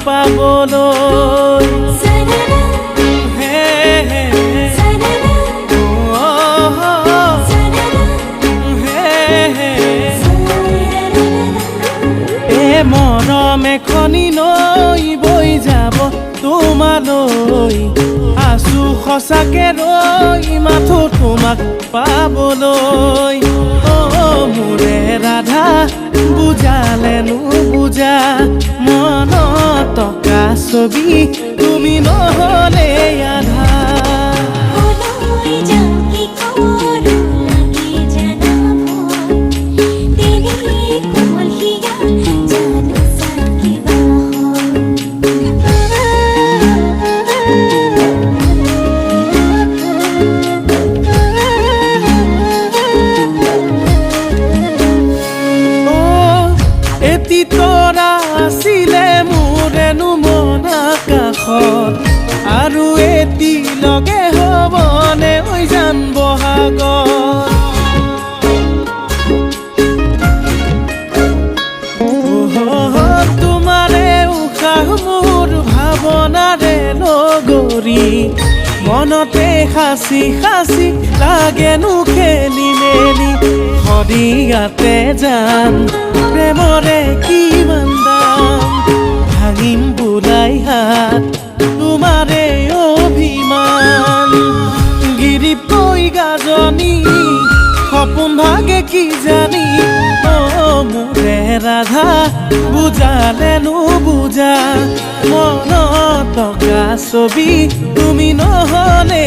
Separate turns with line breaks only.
পাবলৈ হে হে মৰম এখনি নৈ বৈ যাব তোমালৈ আছো সঁচাকে ৰৈ মাথো তোমাক পাবলৈ মোৰে ৰাধা বুজালে নুবুজা মনত টকা ছবি তুমি নহ'লে আধা তৰা আছিলে মোৰেনো মন আকাশত আৰু এটি লগে হ'বনে ঐ জান বহাগত তোমাৰে উশাহ মোৰ ভাৱনাৰে নগৰী মনতে সাঁচি সাঁচি লাগেনো খেলি মেলি সদিয়াতে যাম প্ৰেমৰে কিমান দাম ভাঙিম বোলাই হাত তোমাৰে অভিমান গিৰিপৈ গাজনি সপোন ভাগে কি জানি মোৰে ৰাধা বুজালে নুবুজা মনত টকা ছবি তুমি নহ'লে